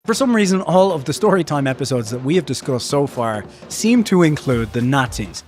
For some reason, all of the Storytime episodes that we have discussed so far seem to include the Nazis.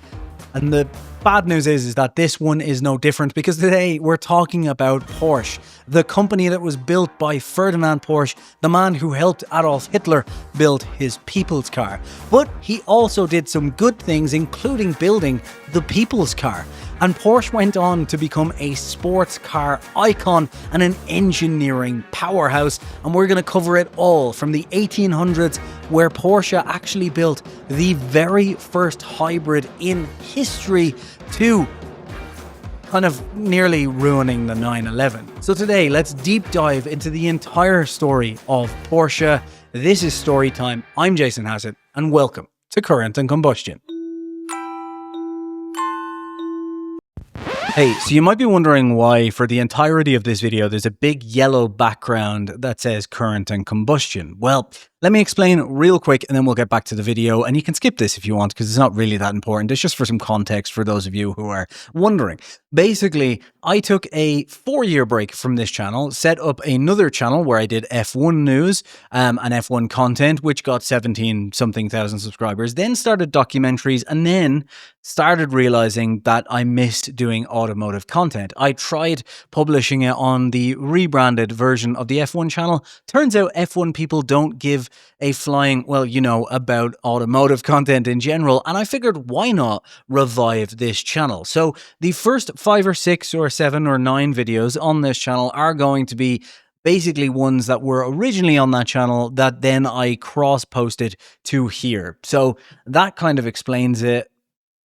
And the bad news is that this one is no different, because today we're talking about Porsche, the company that was built by Ferdinand Porsche, the man who helped Adolf Hitler build his people's car. But he also did some good things, including building the people's car. And Porsche went on to become a sports car icon and an engineering powerhouse. And we're going to cover it all from the 1800s, where Porsche actually built the very first hybrid in history, to kind of nearly ruining the 911. So today, let's deep dive into the entire story of Porsche. This is Storytime. I'm Jason Hassett, and welcome to Current and Combustion. Hey, so you might be wondering why for the entirety of this video there's a big yellow background that says Current and Combustion. Well, let me explain real quick and then we'll get back to the video, and you can skip this if you want because it's not really that important. It's just for some context for those of you who are wondering. Basically, I took a 4-year break from this channel, set up another channel where I did F1 news and F1 content, which got 17-something thousand subscribers, then started documentaries, and then started realizing that I missed doing automotive content. I tried publishing it on the rebranded version of the F1 channel. Turns out F1 people don't give a flying, well, you know, about automotive content in general, and I figured why not revive this channel. So the first 5 or 6 or 7 or 9 videos on this channel are going to be basically ones that were originally on that channel that then I cross-posted to here. So that kind of explains it.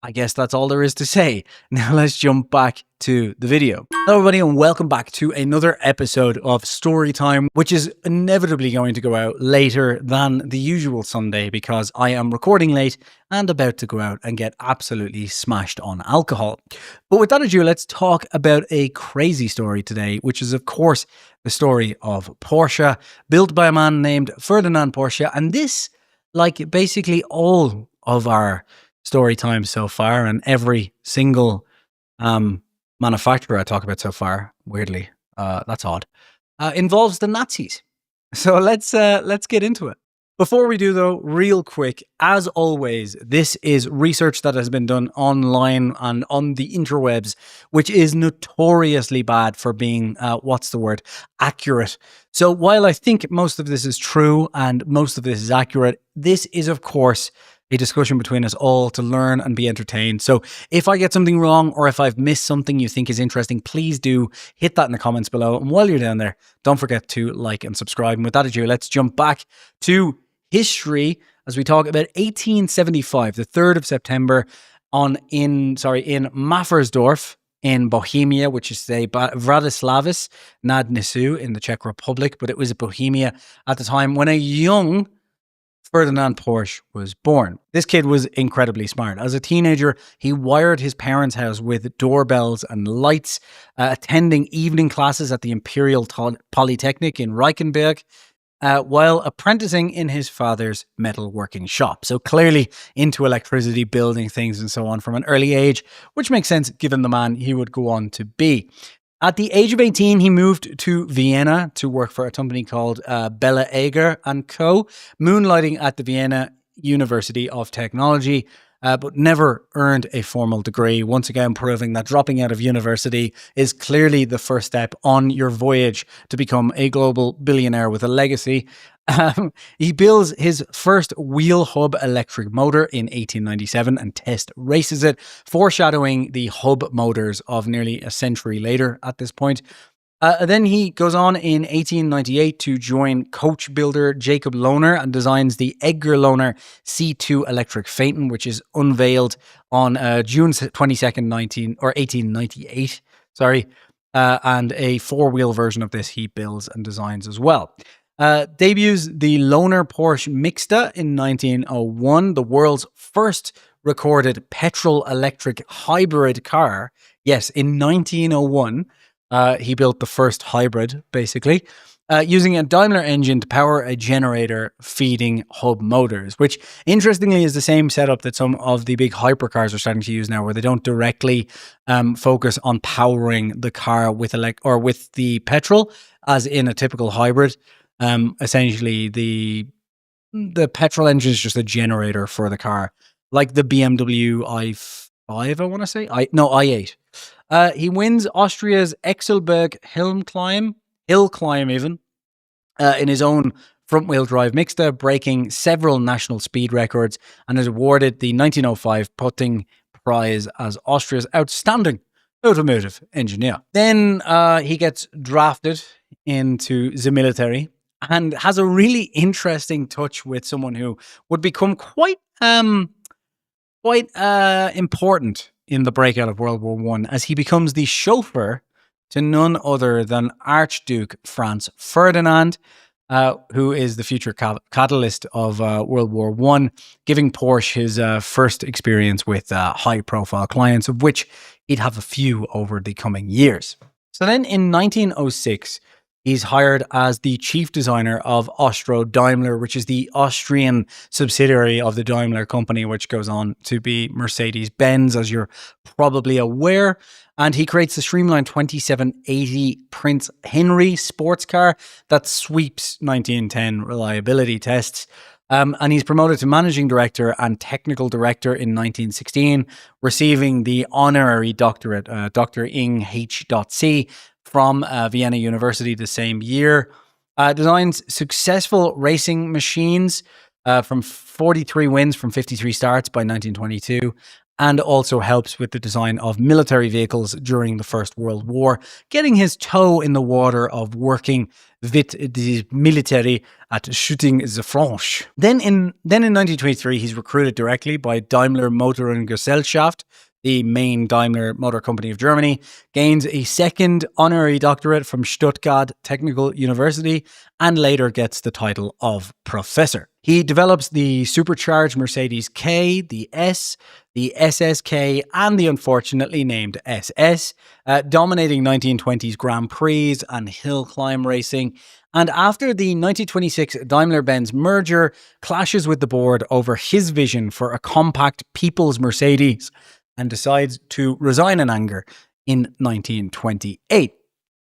I guess that's all there is to say. Now let's jump back to the video. Hello everybody, and welcome back to another episode of Storytime, which is inevitably going to go out later than the usual Sunday because I am recording late and about to go out and get absolutely smashed on alcohol. But with that ado, let's talk about a crazy story today, which is of course the story of Porsche, built by a man named Ferdinand Porsche. And this, like basically all of our story time so far, and every single manufacturer I talk about so far, weirdly, that's odd, involves the Nazis. So let's get into it. Before we do though, real quick, as always, this is research that has been done online and on the interwebs, which is notoriously bad for being, accurate. So while I think most of this is true and most of this is accurate, this is of course a discussion between us all to learn and be entertained. So if I get something wrong or if I've missed something you think is interesting, please do hit that in the comments below. And while you're down there, don't forget to like and subscribe. And with that ado, let's jump back to history as we talk about 1875, the 3rd of September, in Maffersdorf in Bohemia, which is today Vratislavis nad Nisou in the Czech Republic, but it was Bohemia at the time when a young Ferdinand Porsche was born. This kid was incredibly smart. As a teenager, he wired his parents' house with doorbells and lights, attending evening classes at the Imperial Polytechnic in Reichenberg, while apprenticing in his father's metalworking shop. So clearly into electricity, building things and so on from an early age, which makes sense given the man he would go on to be. At the age of 18, he moved to Vienna to work for a company called Bella Eger & Co., moonlighting at the Vienna University of Technology, but never earned a formal degree, once again proving that dropping out of university is clearly the first step on your voyage to become a global billionaire with a legacy. He builds his first wheel hub electric motor in 1897 and test races it, foreshadowing the hub motors of nearly a century later at this point. Then he goes on in 1898 to join coach builder Jacob Lohner and designs the Edgar Lohner C2 electric Phaeton, which is unveiled on June 22nd, 1898. And a 4-wheel version of this he builds and designs as well. Debuts the Lohner Porsche Mixta in 1901, the world's first recorded petrol-electric hybrid car. Yes, in 1901, he built the first hybrid, basically, using a Daimler engine to power a generator feeding hub motors, which interestingly is the same setup that some of the big hypercars are starting to use now, where they don't directly focus on powering the car with with the petrol, as in a typical hybrid. Essentially, the petrol engine is just a generator for the car, like the BMW i5, I want to say. i8. He wins Austria's Exelberg hill climb even, in his own front-wheel drive mixta, breaking several national speed records, and is awarded the 1905 Putting Prize as Austria's outstanding automotive engineer. Then he gets drafted into the military and has a really interesting touch with someone who would become quite important in the breakout of World War I, as he becomes the chauffeur to none other than Archduke Franz Ferdinand, who is the future catalyst of World War I, giving Porsche his first experience with high-profile clients, of which he'd have a few over the coming years. So then in 1906, he's hired as the chief designer of Austro-Daimler, which is the Austrian subsidiary of the Daimler company, which goes on to be Mercedes-Benz, as you're probably aware. And he creates the streamlined 2780 Prince Henry sports car that sweeps 1910 reliability tests. And he's promoted to managing director and technical director in 1916, receiving the honorary doctorate, Dr. Ing H.C., from Vienna University the same year. Designs successful racing machines from 43 wins from 53 starts by 1922, and also helps with the design of military vehicles during the First World War, getting his toe in the water of working with the military at shooting the French. Then in 1923, he's recruited directly by Daimler Motor und Gesellschaft, the main Daimler Motor Company of Germany, gains a second honorary doctorate from Stuttgart Technical University, and later gets the title of professor. He develops the supercharged Mercedes K, the S, the SSK, and the unfortunately named SS, dominating 1920s Grand Prix and hill climb racing. And after the 1926 Daimler-Benz merger, clashes with the board over his vision for a compact people's Mercedes, and decides to resign in anger in 1928.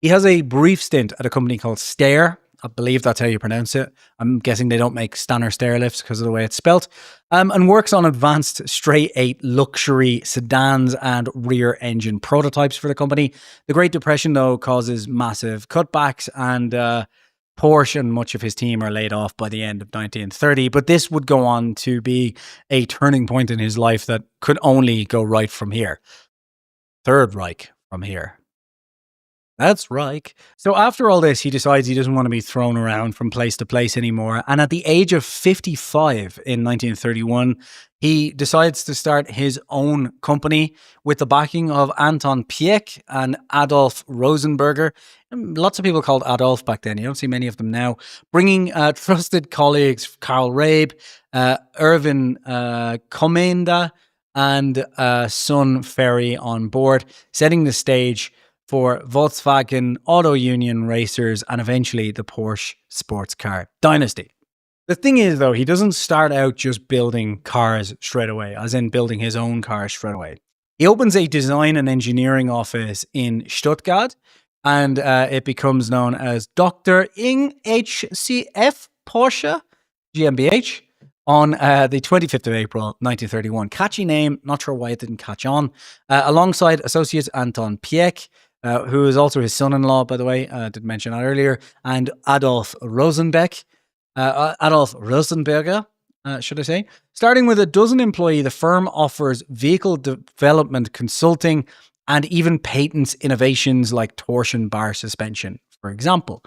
He has a brief stint at a company called Steyr. I believe that's how you pronounce it. I'm guessing they don't make Stanner stair lifts because of the way it's spelt. And works on advanced straight-eight luxury sedans and rear-engine prototypes for the company. The Great Depression, though, causes massive cutbacks, and Porsche and much of his team are laid off by the end of 1930, but this would go on to be a turning point in his life that could only go right from here. Third Reich from here. That's Reich. So after all this, he decides he doesn't want to be thrown around from place to place anymore, and at the age of 55 in 1931, he decides to start his own company with the backing of Anton Pieck and Adolf Rosenberger. Lots of people called Adolf back then. You don't see many of them now. Bringing trusted colleagues Karl Rabe, Erwin Komenda, and son Ferry on board, setting the stage for Volkswagen Auto Union racers and eventually the Porsche sports car dynasty. The thing is, though, he doesn't start out just building cars straight away, as in building his own cars straight away. He opens a design and engineering office in Stuttgart, and it becomes known as Dr. Ing HCF Porsche GmbH on the 25th of April, 1931. Catchy name, not sure why it didn't catch on. Alongside associates Anton Pieck, who is also his son-in-law, by the way, did mention that earlier, and Adolf Rosenberger, should I say. Starting with a dozen employees, the firm offers vehicle development consulting and even patents innovations like torsion bar suspension, for example.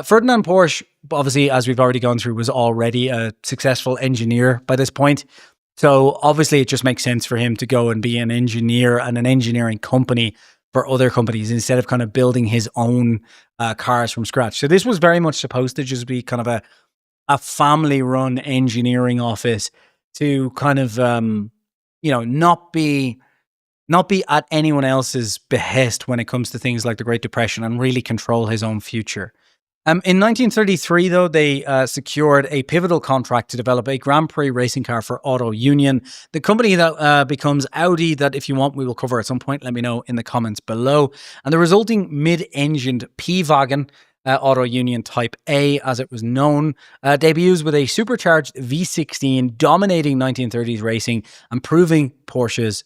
Ferdinand Porsche, obviously, as we've already gone through, was already a successful engineer by this point. So obviously it just makes sense for him to go and be an engineer and an engineering company for other companies instead of kind of building his own cars from scratch. So this was very much supposed to just be kind of a family-run engineering office to kind of, not be at anyone else's behest when it comes to things like the Great Depression, and really control his own future. In 1933, though, they secured a pivotal contract to develop a Grand Prix racing car for Auto Union, the company that becomes Audi, that if you want, we will cover at some point. Let me know in the comments below. And the resulting mid-engined P-Wagon Auto Union Type A, as it was known, debuts with a supercharged V16, dominating 1930s racing and proving Porsche's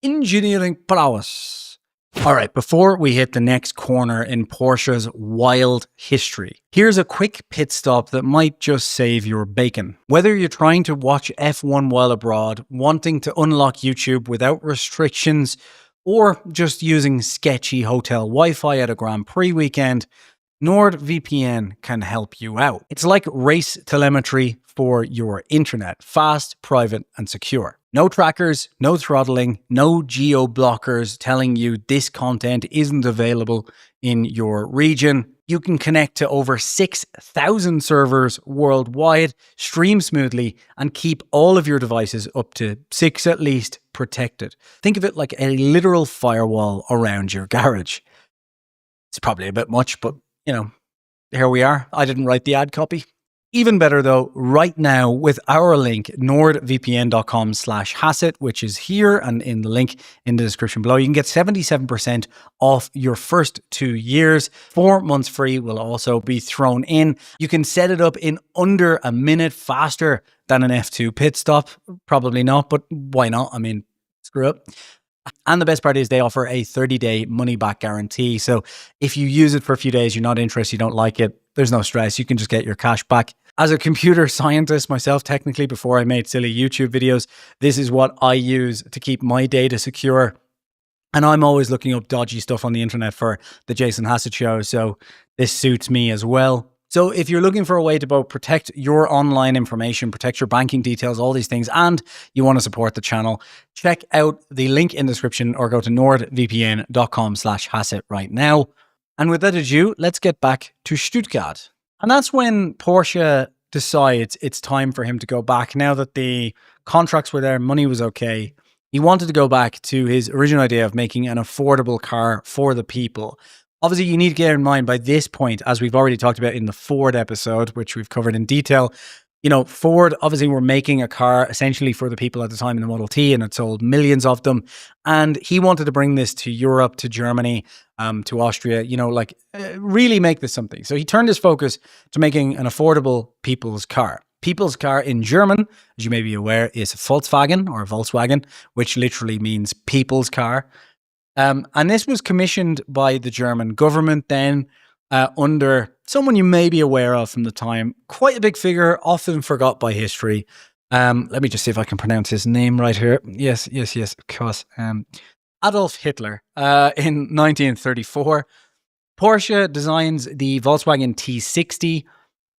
engineering prowess. All right, before we hit the next corner in Porsche's wild history, here's a quick pit stop that might just save your bacon. Whether you're trying to watch F1 while abroad, wanting to unlock YouTube without restrictions, or just using sketchy hotel Wi-Fi at a Grand Prix weekend, NordVPN can help you out. It's like race telemetry for your internet, fast, private, and secure. No trackers, no throttling, no geo-blockers telling you this content isn't available in your region. You can connect to over 6,000 servers worldwide, stream smoothly, and keep all of your devices, up to 6 at least, protected. Think of it like a literal firewall around your garage. It's probably a bit much, but you know, here we are. I didn't write the ad copy. Even better though, right now with our link, nordvpn.com/Hassett, which is here and in the link in the description below, you can get 77% off your first 2 years. 4 months free will also be thrown in. You can set it up in under a minute, faster than an F2 pit stop. Probably not, but why not? I mean, screw it. And the best part is they offer a 30-day money-back guarantee. So if you use it for a few days, you're not interested, you don't like it, there's no stress. You can just get your cash back. As a computer scientist myself, technically, before I made silly YouTube videos, this is what I use to keep my data secure. And I'm always looking up dodgy stuff on the internet for the Jason Hassett Show. So this suits me as well. So if you're looking for a way to both protect your online information, protect your banking details, all these things, and you want to support the channel, check out the link in the description or go to nordvpn.com/Hassett right now. And with that ado, let's get back to Stuttgart. And that's when Porsche decides it's time for him to go back. Now that the contracts were there, money was okay, he wanted to go back to his original idea of making an affordable car for the people. Obviously, you need to get in mind by this point, as we've already talked about in the Ford episode, which we've covered in detail, you know, Ford obviously were making a car essentially for the people at the time in the Model T, and it sold millions of them. And he wanted to bring this to Europe, to Germany, to Austria, you know, like really make this something. So he turned his focus to making an affordable people's car. People's car in German, as you may be aware, is Volkswagen, which literally means people's car. And this was commissioned by the German government then under someone you may be aware of from the time. Quite a big figure, often forgot by history. Let me just see if I can pronounce his name right here. Yes, of course. Adolf Hitler in 1934. Porsche designs the Volkswagen T60.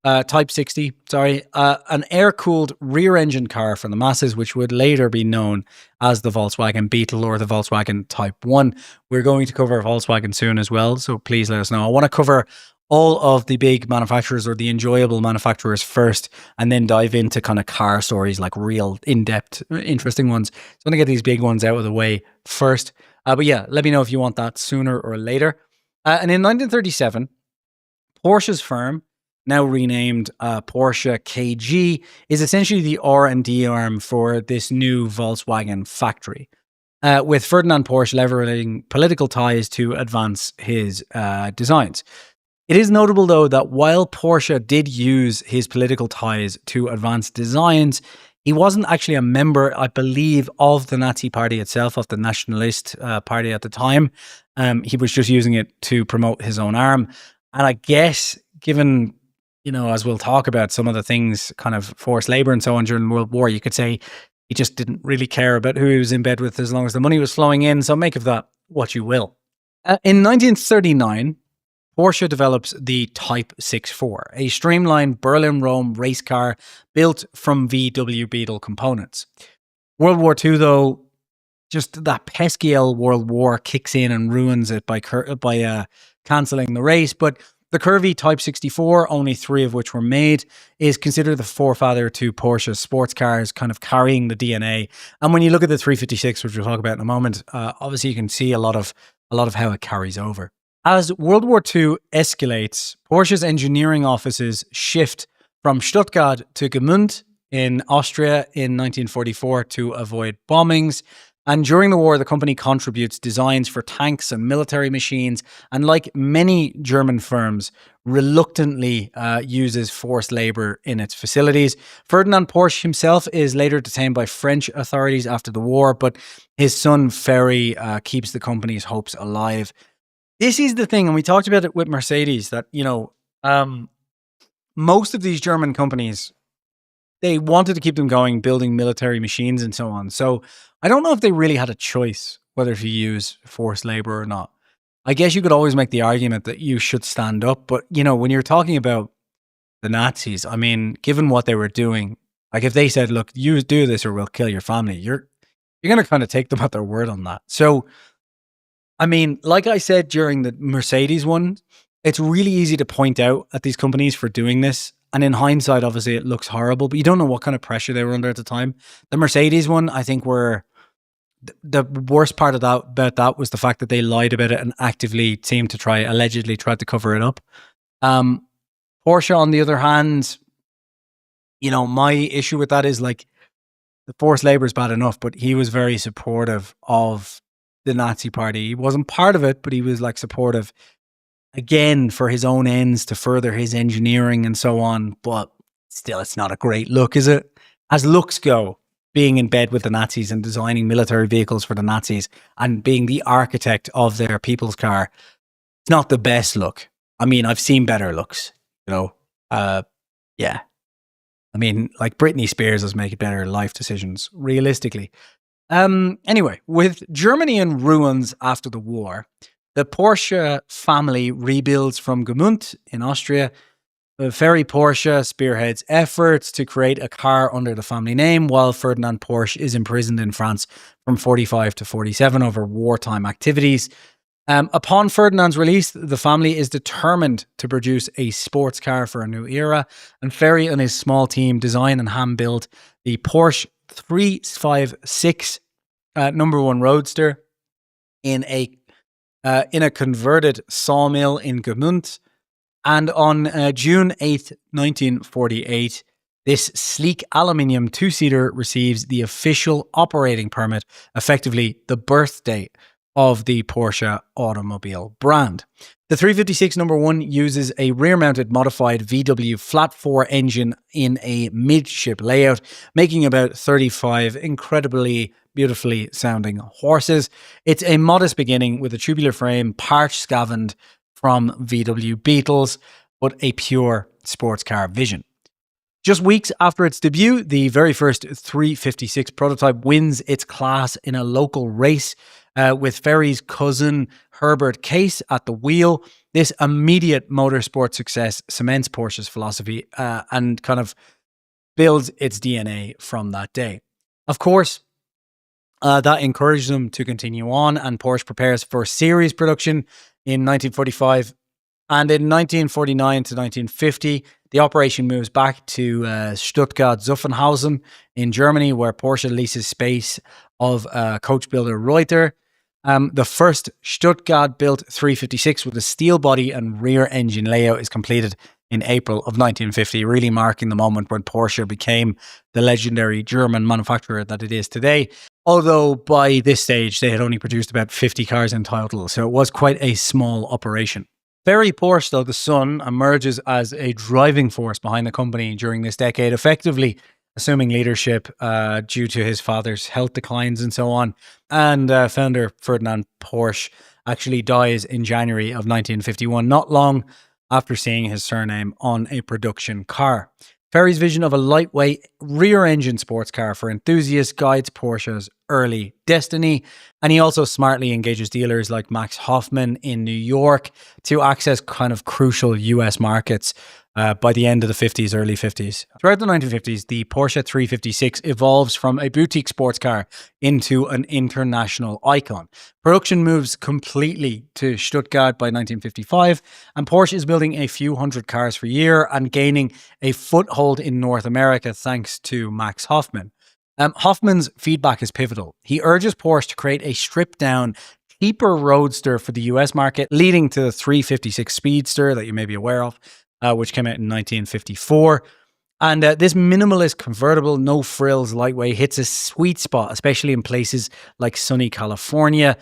Type 60, an air-cooled rear-engine car for the masses, which would later be known as the Volkswagen Beetle or the Volkswagen Type 1. We're going to cover Volkswagen soon as well, so please let us know. I want to cover all of the big manufacturers or the enjoyable manufacturers first, and then dive into kind of car stories, like real in-depth, interesting ones. So I'm going to get these big ones out of the way first. But yeah, let me know if you want that sooner or later. And in 1937, Porsche's firm, now renamed Porsche KG, is essentially the R&D arm for this new Volkswagen factory, with Ferdinand Porsche leveraging political ties to advance his designs. It is notable, though, that while Porsche did use his political ties to advance designs, he wasn't actually a member, I believe, of the Nazi party itself, of the Nationalist party at the time. He was just using it to promote his own arm. And I guess, given, you know, as we'll talk about some of the things, kind of forced labor and so on during the World War, you could say he just didn't really care about who he was in bed with as long as the money was flowing in. So make of that what you will. In 1939, Porsche develops the Type 64, a streamlined Berlin-Rome race car built from VW Beetle components. World War II, though, just that pesky old World War kicks in and ruins it by cancelling the race. But the curvy Type 64, only 3 of which were made, is considered the forefather to Porsche's sports cars, kind of carrying the DNA. And when you look at the 356, which we'll talk about in a moment, obviously you can see a lot of how it carries over. As World War II escalates, Porsche's engineering offices shift from Stuttgart to Gmünd in Austria in 1944 to avoid bombings. And during the war, the company contributes designs for tanks and military machines, and like many German firms, reluctantly uses forced labor in its facilities. Ferdinand Porsche himself is later detained by French authorities after the war, but his son Ferry keeps the company's hopes alive. This is the thing, and we talked about it with Mercedes, that, most of these German companies, they wanted to keep them going, building military machines and so on. So I don't know if they really had a choice whether to use forced labor or not. I guess you could always make the argument that you should stand up. But, when you're talking about the Nazis, I mean, given what they were doing, like if they said, look, you do this or we'll kill your family, you're going to kind of take them at their word on that. So, I mean, like I said during the Mercedes one, it's really easy to point out at these companies for doing this. And in hindsight, obviously, it looks horrible, but you don't know what kind of pressure they were under at the time. The Mercedes one, I think, the worst part of that about that was the fact that they lied about it and actively seemed to allegedly tried to cover it up. Porsche, on the other hand, my issue with that is like the forced labor is bad enough, but he was very supportive of the Nazi party. He wasn't part of it, but he was like supportive, again, for his own ends to further his engineering and so on. But still, it's not a great look, is it? As looks go, being in bed with the Nazis and designing military vehicles for the Nazis and being the architect of their people's car, it's not the best look. I mean, I've seen better looks, yeah. I mean, like Britney Spears is making better life decisions, realistically. Anyway, with Germany in ruins after the war, the Porsche family rebuilds from Gmünd in Austria. Ferry Porsche spearheads efforts to create a car under the family name, while Ferdinand Porsche is imprisoned in France from 45 to 47 over wartime activities. Upon Ferdinand's release, the family is determined to produce a sports car for a new era, and Ferry and his small team design and hand build the Porsche 356 #1 Roadster in a converted sawmill in Gmünd. And on June 8th, 1948, this sleek aluminium two-seater receives the official operating permit, effectively the birth date of the Porsche automobile brand. The 356 #1 uses a rear-mounted modified VW flat-4 engine in a midship layout, making about 35 incredibly beautifully sounding horses. It's a modest beginning with a tubular frame, part scavenged from VW Beetles, but a pure sports car vision. Just weeks after its debut, the very first 356 prototype wins its class in a local race with Ferry's cousin Herbert Case at the wheel. This immediate motorsport success cements Porsche's philosophy and kind of builds its DNA from that day. Of course, that encouraged them to continue on, and Porsche prepares for series production in 1945. And in 1949 to 1950, the operation moves back to Stuttgart-Zuffenhausen in Germany, where Porsche leases space of coach builder Reuter. The first Stuttgart-built 356 with a steel body and rear engine layout is completed in April of 1950, really marking the moment when Porsche became the legendary German manufacturer that it is today. Although by this stage, they had only produced about 50 cars in total, so it was quite a small operation. Ferry Porsche, though, the son, emerges as a driving force behind the company during this decade, effectively assuming leadership due to his father's health declines and so on. And founder Ferdinand Porsche actually dies in January of 1951, not long after seeing his surname on a production car. Ferry's vision of a lightweight rear-engine sports car for enthusiasts guides Porsche's early destiny, and he also smartly engages dealers like Max Hoffman in New York to access kind of crucial US markets by the end of the 50s, early 50s. Throughout the 1950s, the Porsche 356 evolves from a boutique sports car into an international icon. Production moves completely to Stuttgart by 1955, and Porsche is building a few hundred cars per year and gaining a foothold in North America thanks to Max Hoffman. Hoffman's feedback is pivotal. He urges Porsche to create a stripped-down, cheaper roadster for the US market, leading to the 356 Speedster that you may be aware of, which came out in 1954. And this minimalist convertible, no frills, lightweight, hits a sweet spot, especially in places like sunny California,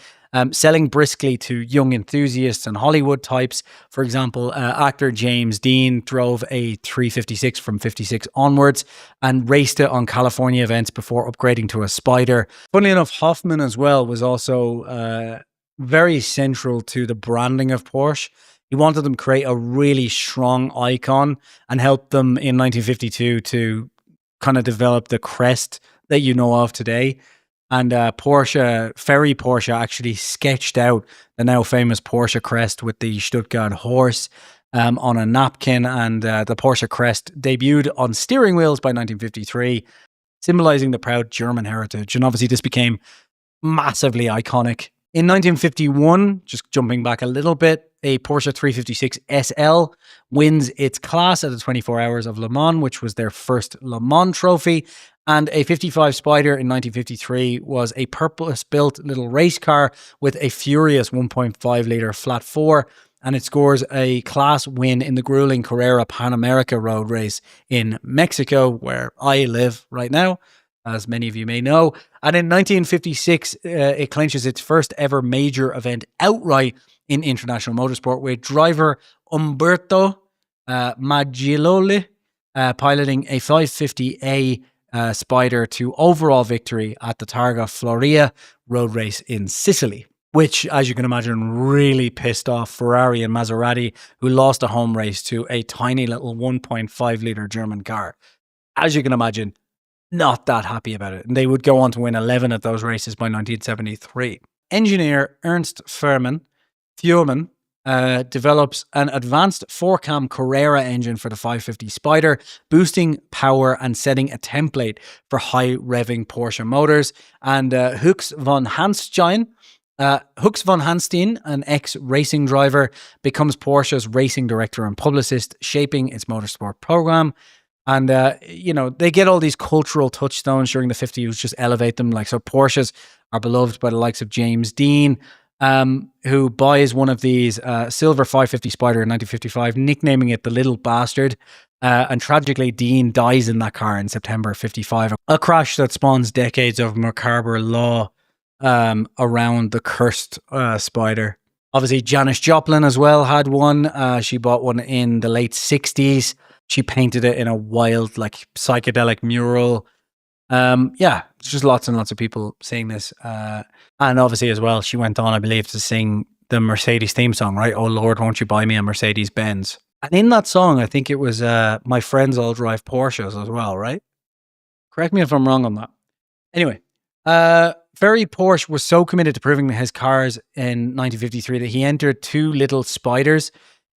selling briskly to young enthusiasts and Hollywood types. For example, actor James Dean drove a 356 from 56 onwards and raced it on California events before upgrading to a Spider. Funnily enough, Hoffman as well was also very central to the branding of Porsche. He wanted them to create a really strong icon and helped them in 1952 to kind of develop the crest that you know of today. And Ferry Porsche actually sketched out the now famous Porsche crest with the Stuttgart horse on a napkin. And the Porsche crest debuted on steering wheels by 1953, symbolizing the proud German heritage. And obviously this became massively iconic. In 1951, just jumping back a little bit, a Porsche 356 SL wins its class at the 24 Hours of Le Mans, which was their first Le Mans trophy. And a 55 Spider in 1953 was a purpose-built little race car with a furious 1.5-litre flat four, and it scores a class win in the grueling Carrera Pan America road race in Mexico, where I live right now, as many of you may know. And in 1956, it clinches its first ever major event outright in international motorsport with driver Umberto Maggiololi piloting a 550A Spider to overall victory at the Targa Floria road race in Sicily, which, as you can imagine, really pissed off Ferrari and Maserati, who lost a home race to a tiny little 1.5-litre German car. As you can imagine, not that happy about it. And they would go on to win 11 of those races by 1973. Engineer Ernst Fuhrmann develops an advanced 4-cam Carrera engine for the 550 Spider, boosting power and setting a template for high-revving Porsche motors. And Hux von Hanstein, an ex-racing driver, becomes Porsche's racing director and publicist, shaping its motorsport program. And, they get all these cultural touchstones during the 50s, just elevate them. So Porsches are beloved by the likes of James Dean, who buys one of these silver 550 Spider in 1955, nicknaming it the Little Bastard. And tragically, Dean dies in that car in September 55, a crash that spawns decades of macabre law around the cursed Spider. Obviously, Janis Joplin as well had one. She bought one in the late 60s. She painted it in a wild, psychedelic mural. It's just lots and lots of people seeing this. And obviously as well, she went on, I believe, to sing the Mercedes theme song, right? Oh Lord, won't you buy me a Mercedes Benz? And in that song, I think it was My Friends All Drive Porsches as well, right? Correct me if I'm wrong on that. Anyway, Ferry Porsche was so committed to proving his cars in 1953 that he entered 2 little Spiders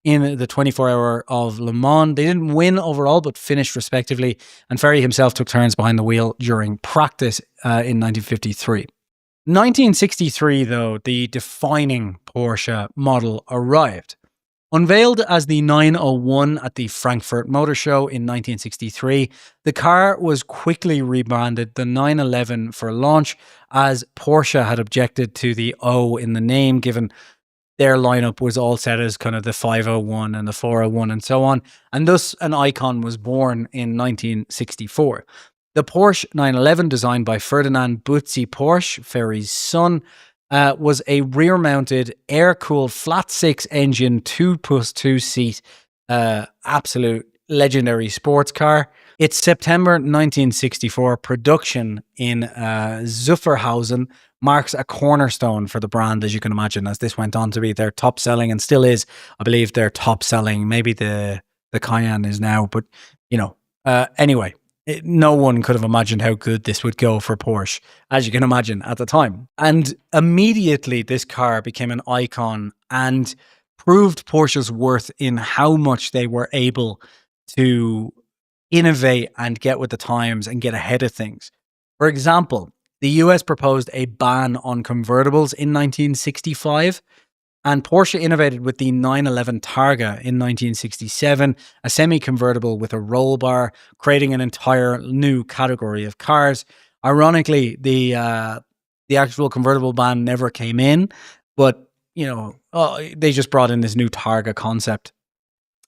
in the 24 Hour of Le Mans. They didn't win overall, but finished respectively. And Ferry himself took turns behind the wheel during practice in 1953. 1963, though, the defining Porsche model arrived. Unveiled as the 901 at the Frankfurt Motor Show in 1963, the car was quickly rebranded the 911 for launch, as Porsche had objected to the O in the name, given their lineup was all set as kind of the 501 and the 401 and so on. And thus an icon was born in 1964. The Porsche 911, designed by Ferdinand Porsche, Ferry's son, was a rear-mounted, air-cooled, flat-six engine, 2+2 seat, absolute legendary sports car. Its September 1964 production in Zuffenhausen marks a cornerstone for the brand, as you can imagine, as this went on to be their top-selling, and still is, I believe, their top-selling. Maybe the Cayenne is now, but, anyway. No one could have imagined how good this would go for Porsche, as you can imagine, at the time. And immediately this car became an icon and proved Porsche's worth in how much they were able to innovate and get with the times and get ahead of things. For example, the US proposed a ban on convertibles in 1965, and Porsche innovated with the 911 Targa in 1967, a semi-convertible with a roll bar, creating an entire new category of cars. Ironically, the actual convertible ban never came in, but they just brought in this new Targa concept.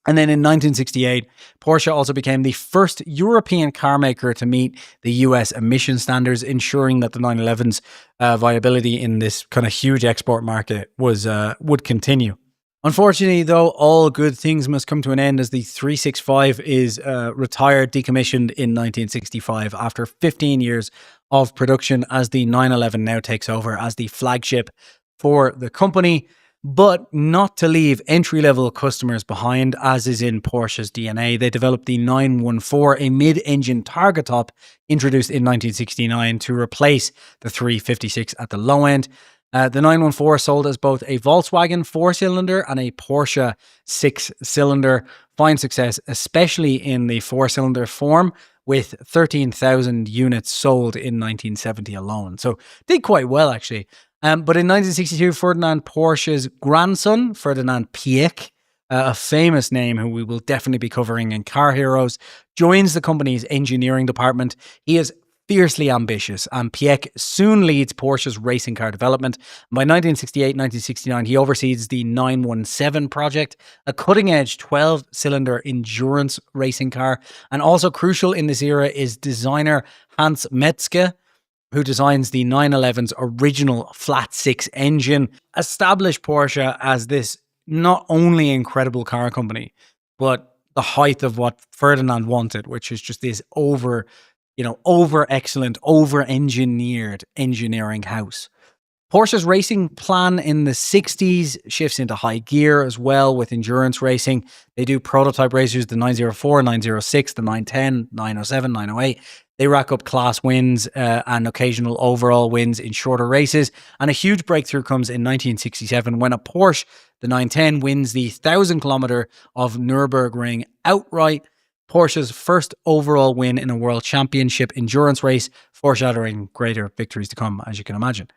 And then in 1968, Porsche also became the first European car maker to meet the US emission standards, ensuring that the 911's viability in this kind of huge export market would continue. Unfortunately, though, all good things must come to an end, as the 365 is retired, decommissioned in 1965 after 15 years of production, as the 911 now takes over as the flagship for the company. But not to leave entry-level customers behind, as is in Porsche's DNA. They developed the 914, a mid-engine target top introduced in 1969 to replace the 356 at the low end. The 914 sold as both a Volkswagen 4-cylinder and a Porsche 6-cylinder. Fine success, especially in the 4-cylinder form, with 13,000 units sold in 1970 alone. So did quite well, actually. But in 1962, Ferdinand Porsche's grandson, Ferdinand Piëch, a famous name who we will definitely be covering in Car Heroes, joins the company's engineering department. He is fiercely ambitious, and Piëch soon leads Porsche's racing car development. By 1968-1969, he oversees the 917 project, a cutting-edge 12-cylinder endurance racing car. And also crucial in this era is designer Hans Metzger, who designs the 911's original flat-six engine, established Porsche as this not only incredible car company, but the height of what Ferdinand wanted, which is just this over-excellent, over-engineered engineering house. Porsche's racing plan in the 60s shifts into high gear as well with endurance racing. They do prototype races, the 904, 906, the 910, 907, 908. They rack up class wins and occasional overall wins in shorter races. And a huge breakthrough comes in 1967 when a Porsche, the 910, wins the 1,000-kilometer of Nürburgring outright. Porsche's first overall win in a world championship endurance race, foreshadowing greater victories to come, as you can imagine.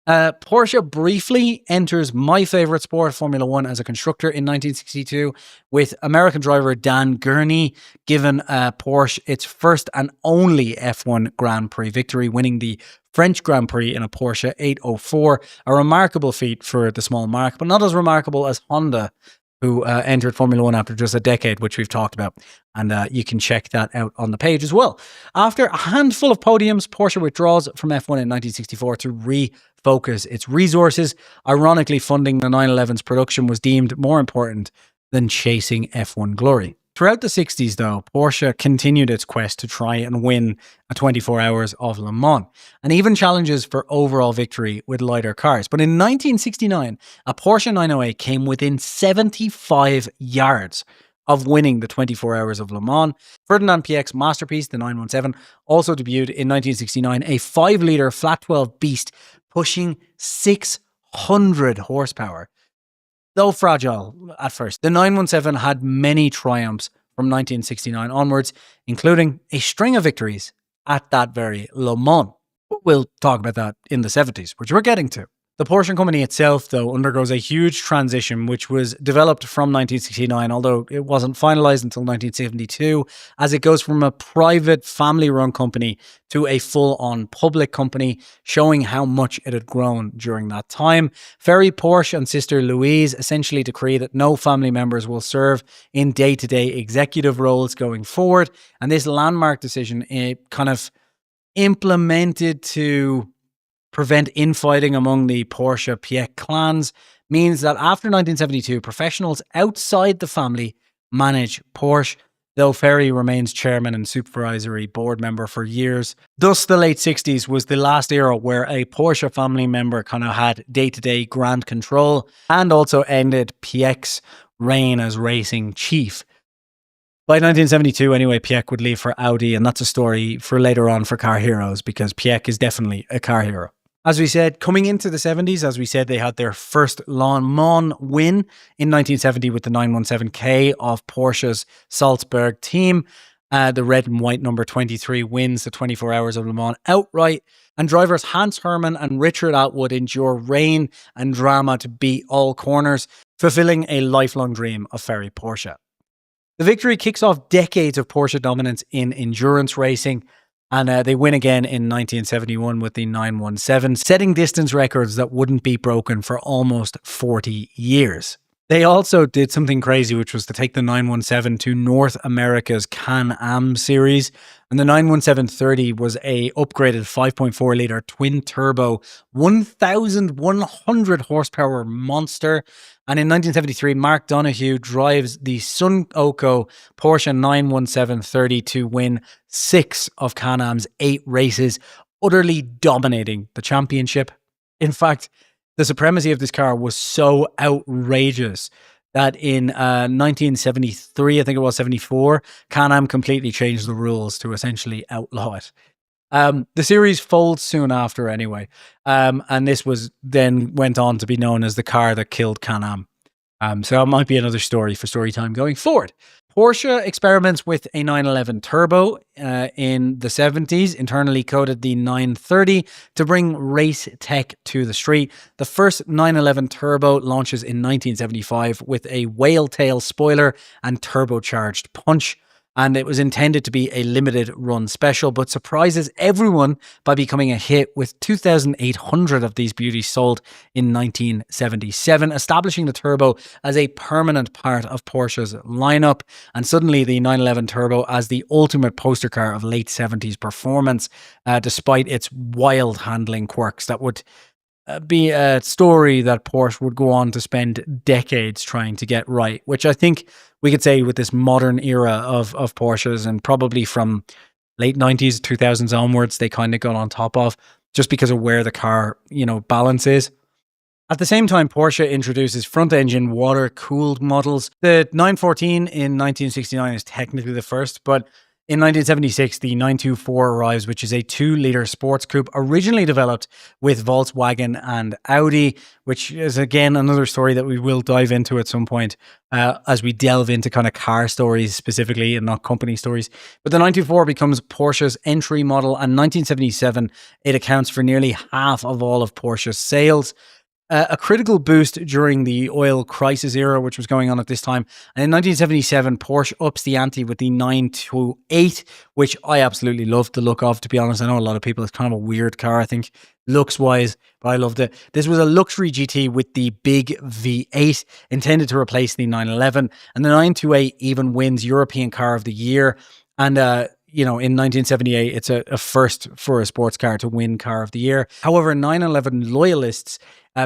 Porsche briefly enters my favorite sport, Formula One, as a constructor in 1962, with American driver Dan Gurney giving Porsche its first and only F1 Grand Prix victory, winning the French Grand Prix in a Porsche 804. A remarkable feat for the small marque, but not as remarkable as Honda, who entered Formula One after just a decade, which we've talked about. And you can check that out on the page as well. After a handful of podiums, Porsche withdraws from F1 in 1964 to refocus its resources. Ironically, funding the 911's production was deemed more important than chasing F1 glory. Throughout the 60s, though, Porsche continued its quest to try and win a 24 Hours of Le Mans, and even challenges for overall victory with lighter cars. But in 1969, a Porsche 908 came within 75 yards of winning the 24 Hours of Le Mans. Ferdinand Piëch's masterpiece, the 917, also debuted in 1969, a 5-litre flat 12 beast pushing 600 horsepower. Though fragile at first, the 917 had many triumphs from 1969 onwards, including a string of victories at that very Le Mans. We'll talk about that in the 70s, which we're getting to. The Porsche company itself, though, undergoes a huge transition, which was developed from 1969, although it wasn't finalized until 1972, as it goes from a private family-run company to a full-on public company, showing how much it had grown during that time. Ferry Porsche and sister Louise essentially decree that no family members will serve in day-to-day executive roles going forward, and this landmark decision kind of implemented to prevent infighting among the Porsche Piëch clans means that after 1972, professionals outside the family manage Porsche, though Ferry remains chairman and supervisory board member for years. Thus, the late 60s was the last era where a Porsche family member kind of had day-to-day grand control, and also ended Piëch's reign as racing chief. By 1972, anyway, Piëch would leave for Audi, and that's a story for later on for Car Heroes, because Piëch is definitely a car hero. As we said, coming into the 70s, as we said, they had their first Le Mans win in 1970 with the 917K of Porsche's Salzburg team. The red and white number 23 wins the 24 Hours of Le Mans outright. And drivers Hans Hermann and Richard Atwood endure rain and drama to beat all corners, fulfilling a lifelong dream of Ferry Porsche. The victory kicks off decades of Porsche dominance in endurance racing. And they win again in 1971 with the 917, setting distance records that wouldn't be broken for almost 40 years. They also did something crazy, which was to take the 917 to North America's Can-Am series. And the 917-30 was a upgraded 5.4-litre twin-turbo, 1,100 horsepower monster. And in 1973, Mark Donoghue drives the Sunoco Porsche 917-30 to win 6 of Can-Am's 8 races, utterly dominating the championship. In fact, the supremacy of this car was so outrageous that in 1973, I think it was 74, Can-Am completely changed the rules to essentially outlaw it. The series folds soon after anyway. And this was then went on to be known as the car that killed Can-Am. So it might be another story for Storytime going forward. Porsche experiments with a 911 turbo in the 70s, internally coded the 930 to bring race tech to the street. The first 911 turbo launches in 1975 with a whale tail spoiler and turbocharged punch. And it was intended to be a limited run special, but surprises everyone by becoming a hit with 2,800 of these beauties sold in 1977, establishing the turbo as a permanent part of Porsche's lineup. And suddenly the 911 Turbo as the ultimate poster car of late 70s performance, despite its wild handling quirks that would be a story that Porsche would go on to spend decades trying to get right, which I think we could say with this modern era of Porsches, and probably from late 90s, 2000s onwards, they kind of got on top of, just because of where the car, balance is. At the same time, Porsche introduces front-engine water-cooled models. The 914 in 1969 is technically the first, but in 1976, the 924 arrives, which is a 2-litre sports coupe originally developed with Volkswagen and Audi, which is, again, another story that we will dive into at some point as we delve into kind of car stories specifically and not company stories. But the 924 becomes Porsche's entry model, and 1977, it accounts for nearly half of all of Porsche's sales. A critical boost during the oil crisis era, which was going on at this time. And in 1977, Porsche ups the ante with the 928, which I absolutely loved the look of, to be honest. I know a lot of people, it's kind of a weird car, I think, looks-wise, but I loved it. This was a luxury GT with the big V8, intended to replace the 911. And the 928 even wins European Car of the Year. And, in 1978, it's a first for a sports car to win Car of the Year. However, 911 loyalists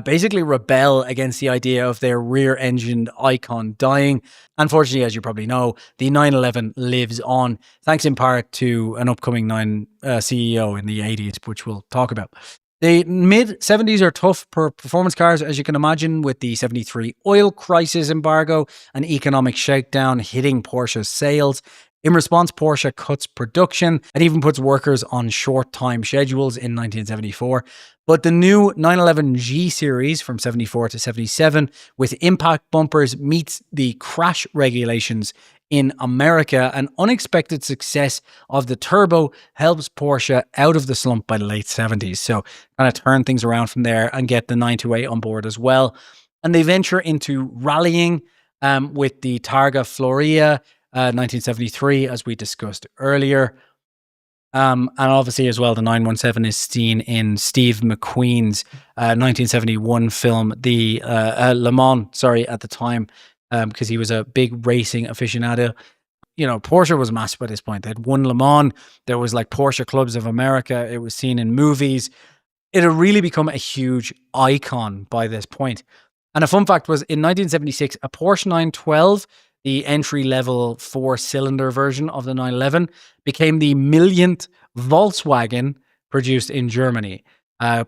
basically rebel against the idea of their rear-engined icon dying. Unfortunately, as you probably know, the 911 lives on, thanks in part to an upcoming CEO in the 80s, which we'll talk about. The mid-70s are tough for performance cars, as you can imagine, with the 73 oil crisis embargo and economic shakedown hitting Porsche's sales. In response, Porsche cuts production and even puts workers on short-time schedules in 1974. But the new 911 G series from 74 to 77 with impact bumpers meets the crash regulations in America. An unexpected success of the turbo helps Porsche out of the slump by the late 70s. So kind of turn things around from there and get the 928 on board as well. And they venture into rallying with the Targa Floria, 1973, as we discussed earlier. And obviously as well, the 917 is seen in Steve McQueen's 1971 film, the Le Mans, at the time, because he was a big racing aficionado. Porsche was massive by this point. They had won Le Mans. There was like Porsche Clubs of America. It was seen in movies. It had really become a huge icon by this point. And a fun fact was, in 1976, a Porsche 912, the entry-level 4-cylinder version of the 911, became the millionth Volkswagen produced in Germany,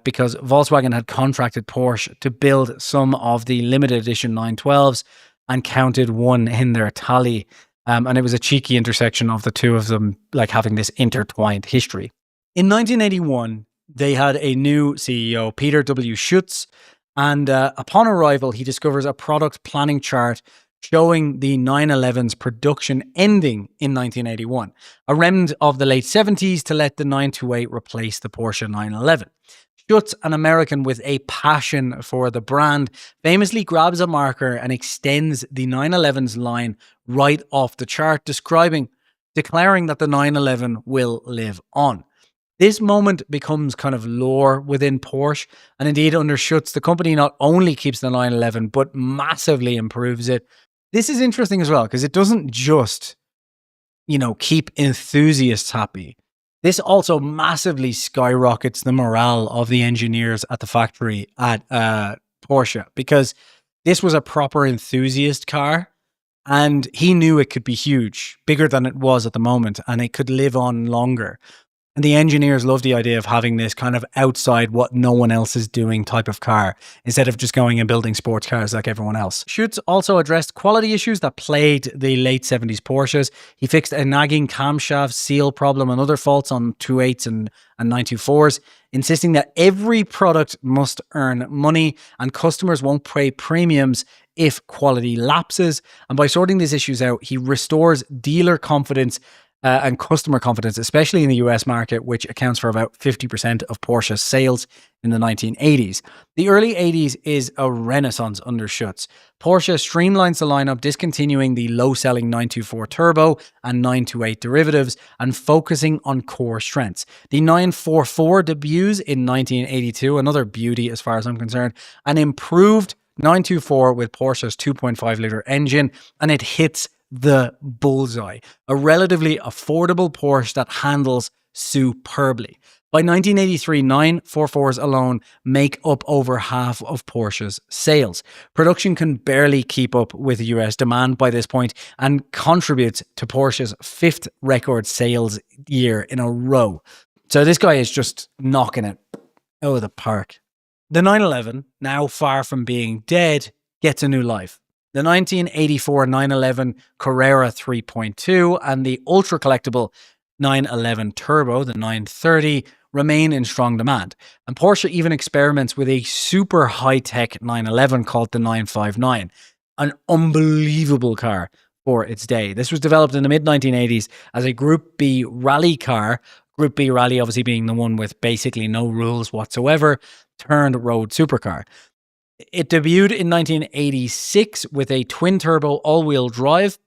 because Volkswagen had contracted Porsche to build some of the limited edition 912s and counted one in their tally. And it was a cheeky intersection of the two of them, like having this intertwined history. In 1981, they had a new CEO, Peter W. Schutz, and upon arrival, he discovers a product planning chart showing the 911's production ending in 1981, a remnant of the late 70s to let the 928 replace the Porsche 911. Schutz, an American with a passion for the brand, famously grabs a marker and extends the 911's line right off the chart, declaring that the 911 will live on. This moment becomes kind of lore within Porsche, and indeed under Schutz, the company not only keeps the 911, but massively improves it. This is interesting as well, because it doesn't just, keep enthusiasts happy. This also massively skyrockets the morale of the engineers at the factory at Porsche, because this was a proper enthusiast car, and he knew it could be huge, bigger than it was at the moment, and it could live on longer. And the engineers love the idea of having this kind of outside what no one else is doing type of car, instead of just going and building sports cars like everyone else. Schutz also addressed quality issues that plagued the late 70s Porsches. He fixed a nagging camshaft seal problem and other faults on 2.8s and 924s, insisting that every product must earn money and customers won't pay premiums if quality lapses. And by sorting these issues out, he restores dealer confidence and customer confidence, especially in the US market, which accounts for about 50% of Porsche's sales in the 1980s. The early 80s is a renaissance under Schutz. Porsche streamlines the lineup, discontinuing the low-selling 924 Turbo and 928 derivatives and focusing on core strengths. The 944 debuts in 1982, another beauty as far as I'm concerned, an improved 924 with Porsche's 2.5-litre engine, and it hits the bullseye. A relatively affordable Porsche that handles superbly. By 1983, 944s alone make up over half of Porsche's sales. Production can barely keep up with US demand by this point and contributes to Porsche's 5th record sales year in a row. So this guy is just knocking it out of the park. The 911, now far from being dead, gets a new life. The 1984 911 Carrera 3.2 and the ultra collectible 911 Turbo, the 930, remain in strong demand. And Porsche even experiments with a super high-tech 911 called the 959, an unbelievable car for its day. This was developed in the mid-1980s as a Group B rally car, Group B rally obviously being the one with basically no rules whatsoever, turned road supercar. It debuted in 1986 with a twin-turbo all-wheel drive,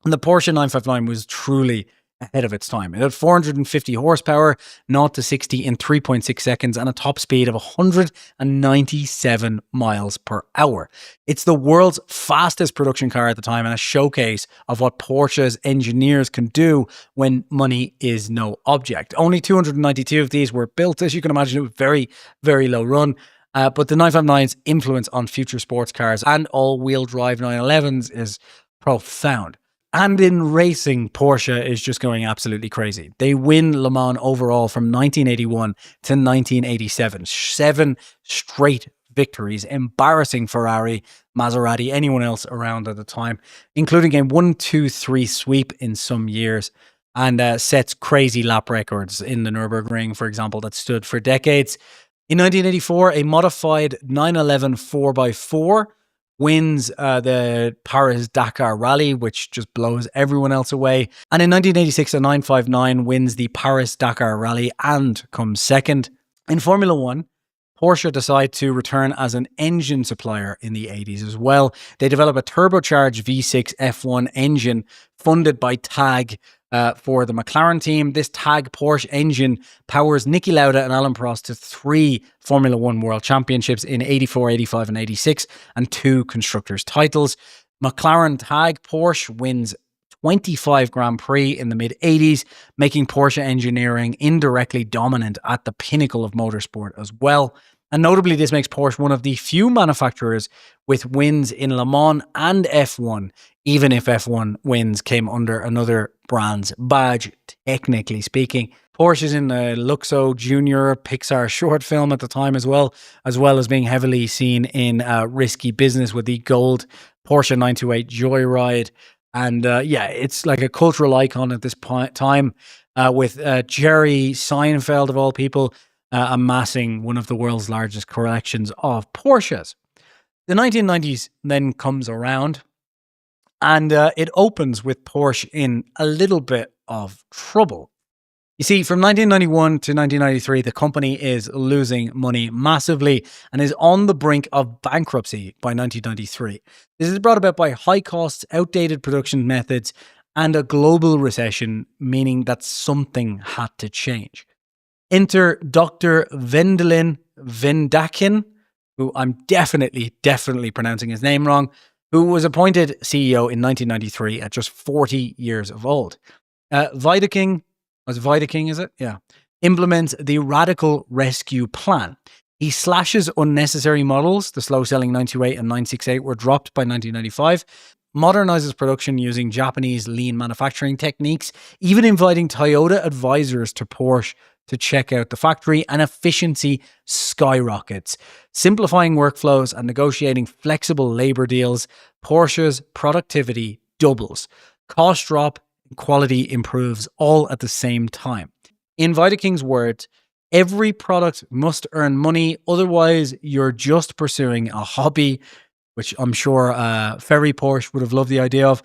and the Porsche 959 was truly ahead of its time. It had 450 horsepower, 0 to 60 in 3.6 seconds, and a top speed of 197 miles per hour. It's the world's fastest production car at the time and a showcase of what Porsche's engineers can do when money is no object. Only 292 of these were built. As you can imagine, it was very, very low run. But the 959's influence on future sports cars and all-wheel drive 911s is profound. And in racing, Porsche is just going absolutely crazy. They win Le Mans overall from 1981 to 1987. 7 straight victories, embarrassing Ferrari, Maserati, anyone else around at the time, including a 1-2-3 sweep in some years, and sets crazy lap records in the Nürburgring, for example, that stood for decades. In 1984, a modified 911 4x4 wins the Paris-Dakar Rally, which just blows everyone else away. And in 1986, a 959 wins the Paris-Dakar Rally and comes second. In Formula One, Porsche decide to return as an engine supplier in the 80s as well. They develop a turbocharged V6 F1 engine funded by TAG for the McLaren team. This TAG Porsche engine powers Niki Lauda and Alain Prost to 3 Formula One World Championships in 84, 85 and 86 and 2 constructors titles. McLaren TAG Porsche wins 25 Grand Prix in the mid-80s, making Porsche engineering indirectly dominant at the pinnacle of motorsport as well. And notably, this makes Porsche one of the few manufacturers with wins in Le Mans and F1, even if F1 wins came under another brand's badge, technically speaking. Porsche is in the Luxo Junior Pixar short film at the time as well as being heavily seen in Risky Business with the gold Porsche 928 Joyride. And it's like a cultural icon at this time with Jerry Seinfeld, of all people, amassing one of the world's largest collections of Porsches. The 1990s then comes around, and it opens with Porsche in a little bit of trouble. You see, from 1991 to 1993, the company is losing money massively and is on the brink of bankruptcy by 1993. This is brought about by high costs, outdated production methods, and a global recession, meaning that something had to change. Enter Dr. Wendelin Vendakin, who I'm definitely pronouncing his name wrong, who was appointed CEO in 1993 at just 40 years of old. Wiedeking, is it? Yeah. Implements the radical rescue plan. He slashes unnecessary models. The slow-selling 928 and 968 were dropped by 1995. Modernizes production using Japanese lean manufacturing techniques, even inviting Toyota advisors to Porsche to check out the factory, and efficiency skyrockets. Simplifying workflows and negotiating flexible labor deals, Porsche's productivity doubles. Cost drop, quality improves, all at the same time. In Wiedeking's words, every product must earn money, otherwise you're just pursuing a hobby, which I'm sure Ferry Porsche would have loved the idea of.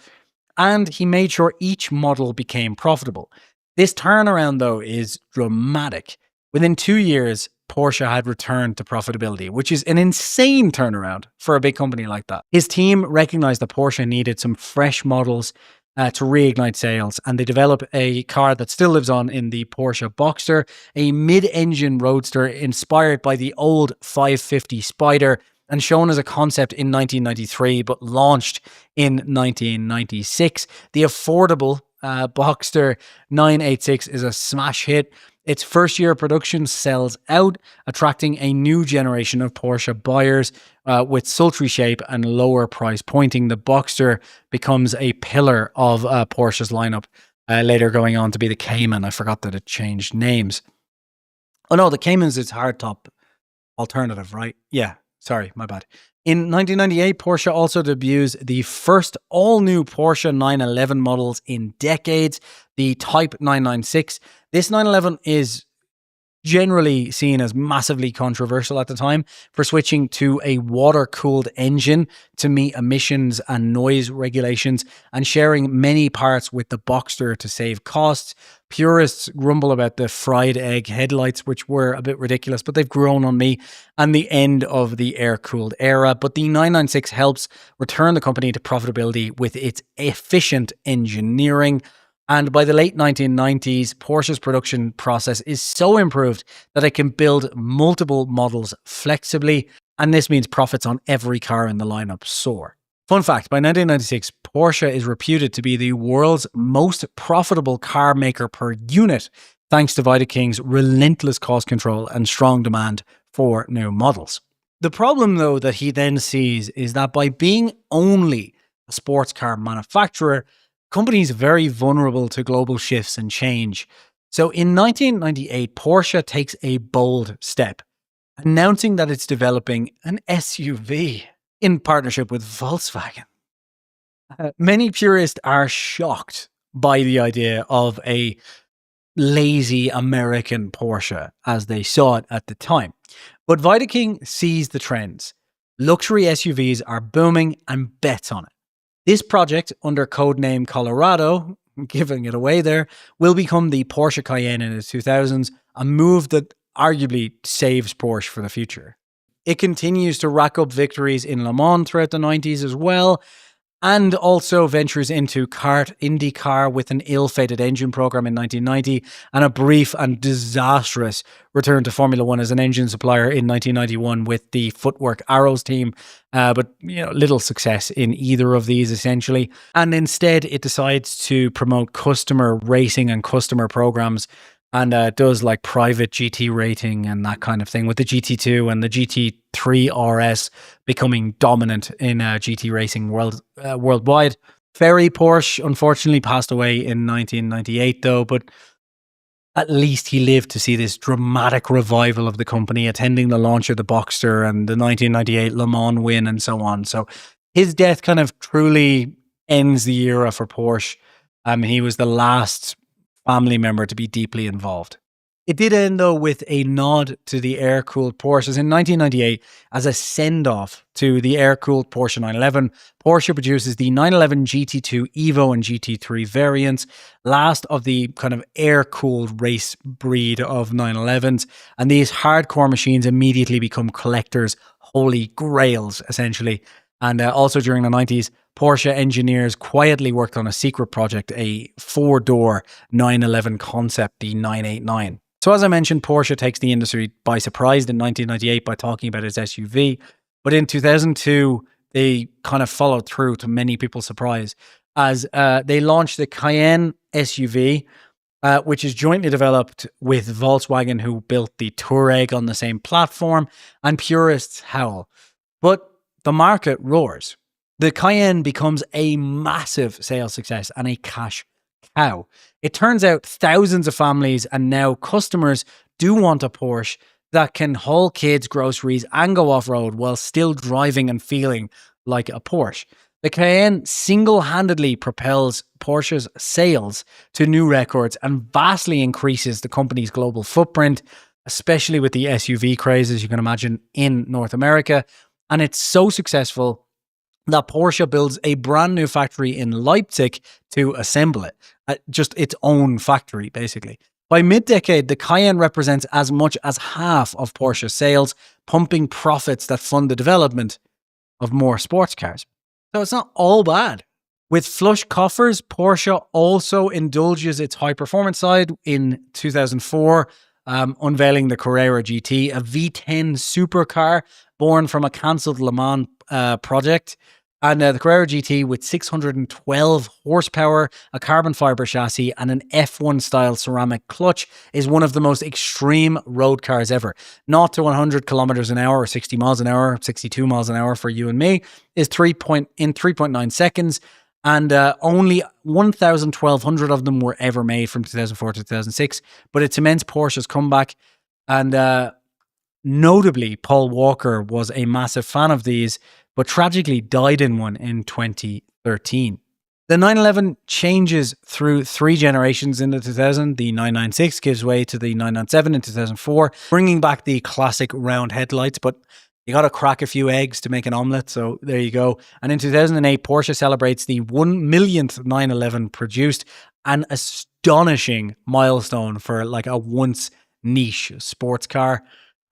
And he made sure each model became profitable. This turnaround, though, is dramatic. Within 2 years, Porsche had returned to profitability, which is an insane turnaround for a big company like that. His team recognized that Porsche needed some fresh models to reignite sales, and they developed a car that still lives on in the Porsche Boxster, a mid-engine roadster inspired by the old 550 Spider and shown as a concept in 1993, but launched in 1996. The affordable Boxster 986 is a smash hit. Its first year of production sells out, attracting a new generation of Porsche buyers with sultry shape and lower price pointing. The Boxster becomes a pillar of Porsche's lineup, later going on to be the Cayman. I forgot that it changed names. Oh no, the Cayman's its hardtop alternative, right? Yeah, sorry, my bad. In 1998, Porsche also debuts the first all-new Porsche 911 models in decades, the Type 996. This 911 is generally seen as massively controversial at the time for switching to a water-cooled engine to meet emissions and noise regulations and sharing many parts with the Boxster to save costs. Purists grumble about the fried egg headlights, which were a bit ridiculous, but they've grown on me, and the end of the air-cooled era. But the 996 helps return the company to profitability with its efficient engineering. And by the late 1990s, Porsche's production process is so improved that it can build multiple models flexibly, and this means profits on every car in the lineup soar. Fun fact, by 1996, Porsche is reputed to be the world's most profitable car maker per unit, thanks to Wiedeking's relentless cost control and strong demand for new models. The problem, though, that he then sees is that by being only a sports car manufacturer, companies are very vulnerable to global shifts and change. So in 1998, Porsche takes a bold step, announcing that it's developing an SUV in partnership with Volkswagen. Many purists are shocked by the idea of a lazy American Porsche as they saw it at the time. But Wiedeking sees the trends. Luxury SUVs are booming and bets on it. This project, under codename Colorado, giving it away there, will become the Porsche Cayenne in the 2000s, a move that arguably saves Porsche for the future. It continues to rack up victories in Le Mans throughout the 90s as well, and also ventures into kart IndyCar with an ill-fated engine program in 1990 and a brief and disastrous return to Formula One as an engine supplier in 1991 with the Footwork Arrows team, but little success in either of these essentially. And instead, it decides to promote customer racing and customer programs, and does like private GT rating and that kind of thing, with the GT2 and the GT3 RS becoming dominant in GT racing worldwide. Ferry Porsche unfortunately passed away in 1998 though, but at least he lived to see this dramatic revival of the company, attending the launch of the Boxster and the 1998 Le Mans win and so on. So his death kind of truly ends the era for Porsche. He was the last family member to be deeply involved. It did end, though, with a nod to the air-cooled Porsches. In 1998, as a send-off to the air-cooled Porsche 911, Porsche produces the 911 GT2 Evo and GT3 variants, last of the kind of air-cooled race breed of 911s. And these hardcore machines immediately become collectors' holy grails, essentially. And also during the 90s, Porsche engineers quietly worked on a secret project, a 4-door 911 concept, the 989. So as I mentioned, Porsche takes the industry by surprise in 1998 by talking about its SUV. But in 2002, they kind of followed through to many people's surprise as they launched the Cayenne SUV, which is jointly developed with Volkswagen, who built the Touareg on the same platform, and purists howl. But the market roars. The Cayenne becomes a massive sales success and a cash cow. It turns out thousands of families and now customers do want a Porsche that can haul kids groceries and go off-road while still driving and feeling like a Porsche. The Cayenne single-handedly propels Porsche's sales to new records and vastly increases the company's global footprint, especially with the SUV craze, as you can imagine, in North America. And it's so successful that Porsche builds a brand new factory in Leipzig to assemble it. Just its own factory, basically. By mid-decade, the Cayenne represents as much as half of Porsche's sales, pumping profits that fund the development of more sports cars. So it's not all bad. With flush coffers, Porsche also indulges its high-performance side in 2004, unveiling the Carrera GT, a V10 supercar born from a cancelled Le Mans project. And the Carrera GT with 612 horsepower, a carbon fiber chassis, and an F1 style ceramic clutch is one of the most extreme road cars ever. 0 to 100 kilometers an hour, or 60 miles an hour, 62 miles an hour for you and me, is 3.9 seconds. And only 1,200 of them were ever made from 2004 to 2006. But it cements Porsche's comeback. And notably, Paul Walker was a massive fan of these, but tragically died in one in 2013. The 911 changes through 3 generations in the 2000. The 996 gives way to the 997 in 2004, bringing back the classic round headlights, but you got to crack a few eggs to make an omelette, so there you go. And in 2008, Porsche celebrates the 1 millionth 911 produced, an astonishing milestone for like a once niche sports car.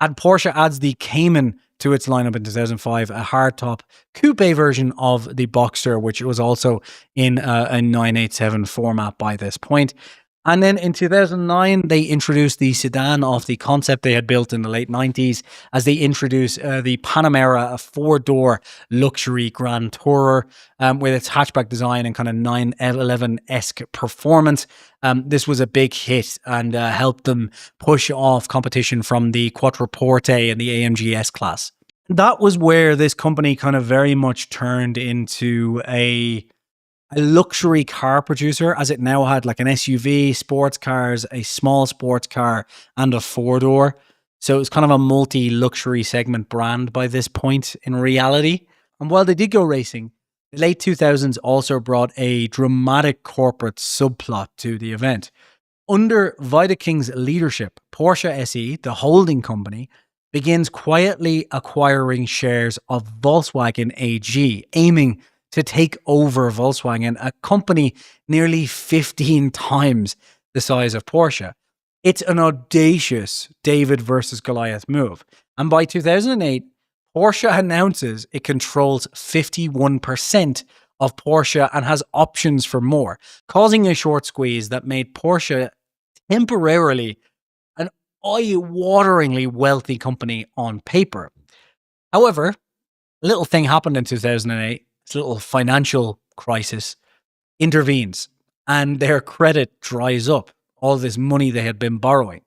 And Porsche adds the Cayman to its lineup in 2005, a hardtop coupe version of the Boxster, which was also in a 987 format by this point. And then in 2009, they introduced the sedan off the concept they had built in the late 90s as they introduced the Panamera, a 4-door luxury Grand Tourer with its hatchback design and kind of 911-esque performance. This was a big hit and helped them push off competition from the Quattroporte and the AMG S-Class. That was where this company kind of very much turned into a luxury car producer, as it now had like an SUV, sports cars, a small sports car, and a 4-door. So it was kind of a multi-luxury segment brand by this point in reality. And while they did go racing, the late 2000s also brought a dramatic corporate subplot to the event. Under Wiedeking's leadership, Porsche SE, the holding company, begins quietly acquiring shares of Volkswagen AG, aiming to take over Volkswagen, a company nearly 15 times the size of Porsche. It's an audacious David versus Goliath move. And by 2008, Porsche announces it controls 51% of Porsche and has options for more, causing a short squeeze that made Porsche temporarily an eye-wateringly wealthy company on paper. However, a little thing happened in 2008. This little financial crisis intervenes and their credit dries up, all this money they had been borrowing.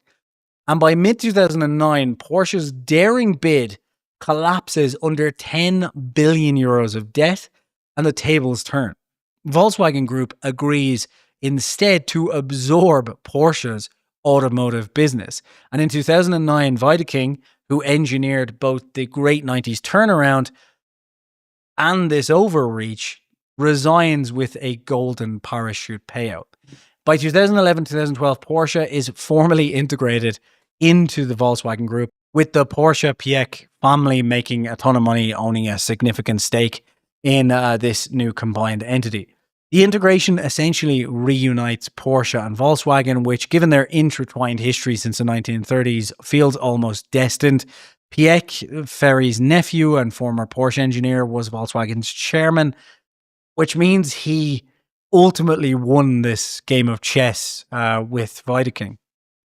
And by mid-2009, Porsche's daring bid collapses under 10 billion euros of debt and the tables turn. Volkswagen Group agrees instead to absorb Porsche's automotive business. And in 2009, Wiedeking, who engineered both the great 90s turnaround and this overreach, resigns with a golden parachute payout. By 2011-2012, Porsche is formally integrated into the Volkswagen Group, with the Porsche Piech family making a ton of money, owning a significant stake in this new combined entity. The integration essentially reunites Porsche and Volkswagen, which, given their intertwined history since the 1930s, feels almost destined. Piech, Ferry's nephew and former Porsche engineer, was Volkswagen's chairman, which means he ultimately won this game of chess with Wiedeking.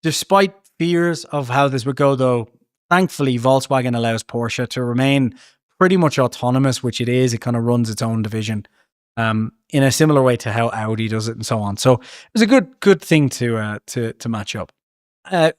Despite fears of how this would go, though, thankfully, Volkswagen allows Porsche to remain pretty much autonomous, which it is. It kind of runs its own division in a similar way to how Audi does it and so on. So it's a good thing to match up.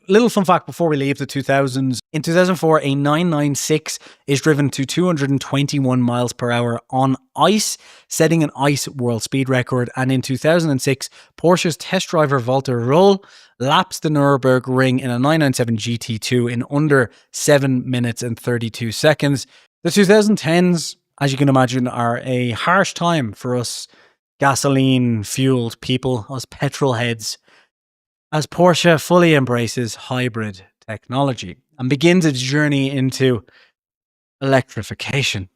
Little fun fact before we leave the 2000s. In 2004, a 996 is driven to 221 miles per hour on ice, setting an ice world speed record. And in 2006, Porsche's test driver Walter Röhrl laps the Nürburgring in a 997 GT2 in under 7 minutes and 32 seconds. The 2010s, as you can imagine, are a harsh time for us gasoline-fueled people, us petrol heads, as Porsche fully embraces hybrid technology and begins its journey into electrification.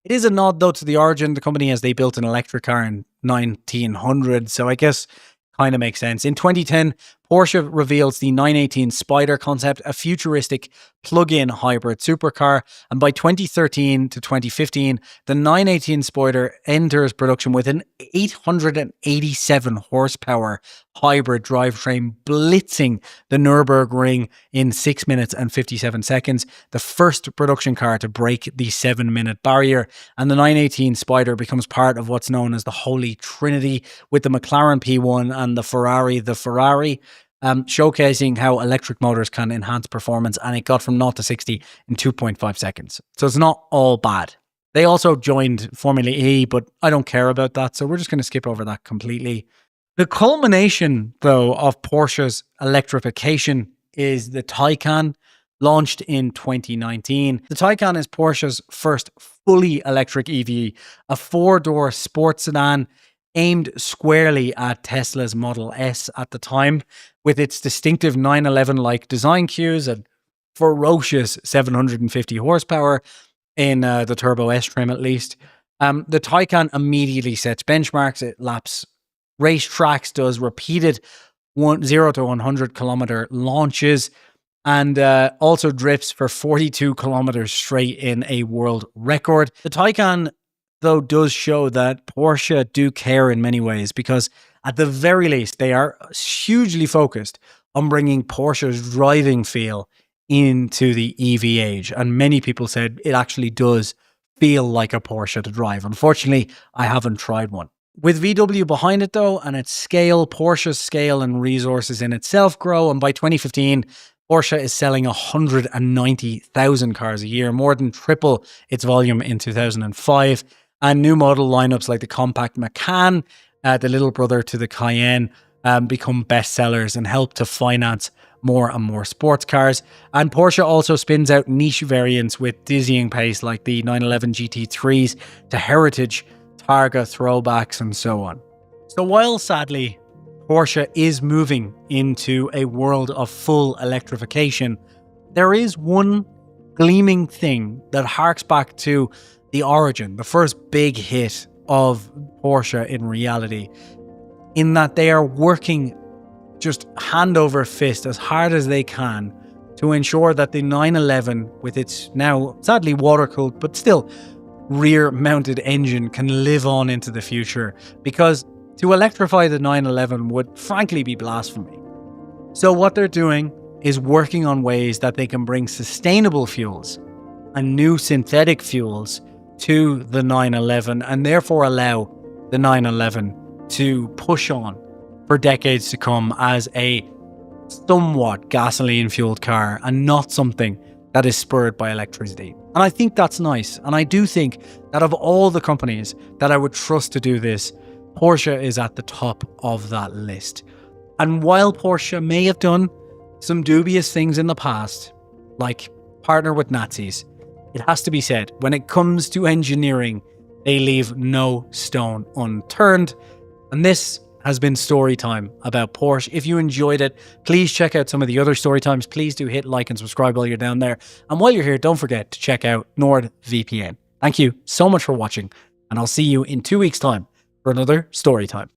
It is a nod, though, to the origin of the company, as they built an electric car in 1900, so I guess kind of makes sense. In 2010, Porsche reveals the 918 Spider concept, a futuristic plug-in hybrid supercar, and by 2013 to 2015, the 918 Spider enters production with an 887 horsepower hybrid drivetrain, blitzing the Nürburgring in 6 minutes and 57 seconds, the first production car to break the 7-minute barrier. And the 918 Spider becomes part of what's known as the Holy Trinity, with the McLaren P1 and the Ferrari, showcasing how electric motors can enhance performance, and it got from 0 to 60 in 2.5 seconds. So it's not all bad. They also joined Formula E, but I don't care about that, so we're just going to skip over that completely. The culmination, though, of Porsche's electrification is the Taycan, launched in 2019. The Taycan is Porsche's first fully electric EV, a 4-door sports sedan aimed squarely at Tesla's Model S at the time, with its distinctive 911-like design cues and ferocious 750 horsepower in the Turbo S trim, at least. The Taycan immediately sets benchmarks. It laps race tracks, does repeated 0 to 100 kilometer launches, and also drifts for 42 kilometers straight in a world record. The Taycan, though, does show that Porsche do care in many ways, because at the very least, they are hugely focused on bringing Porsche's driving feel into the EV age. And many people said it actually does feel like a Porsche to drive. Unfortunately, I haven't tried one. With VW behind it, though, and its scale, Porsche's scale and resources in itself grow. And by 2015, Porsche is selling 190,000 cars a year, more than triple its volume in 2005. And new model lineups like the compact Macan, the little brother to the Cayenne, become bestsellers and help to finance more and more sports cars. And Porsche also spins out niche variants with dizzying pace, like the 911 GT3s to heritage Targa throwbacks and so on. So while sadly Porsche is moving into a world of full electrification, there is one gleaming thing that harks back to the origin, the first big hit of Porsche in reality, in that they are working just hand over fist as hard as they can to ensure that the 911, with its now sadly water-cooled but still rear-mounted engine, can live on into the future, because to electrify the 911 would frankly be blasphemy. So what they're doing is working on ways that they can bring sustainable fuels and new synthetic fuels to the 911, and therefore allow the 911 to push on for decades to come as a somewhat gasoline-fueled car and not something that is spurred by electricity. And I think that's nice. And I do think that of all the companies that I would trust to do this, Porsche is at the top of that list. And while Porsche may have done some dubious things in the past, like partner with Nazis, it has to be said, when it comes to engineering, they leave no stone unturned. And this has been Storytime about Porsche. If you enjoyed it, please check out some of the other Storytimes. Please do hit like and subscribe while you're down there. And while you're here, don't forget to check out NordVPN. Thank you so much for watching, and I'll see you in 2 weeks' time for another Storytime.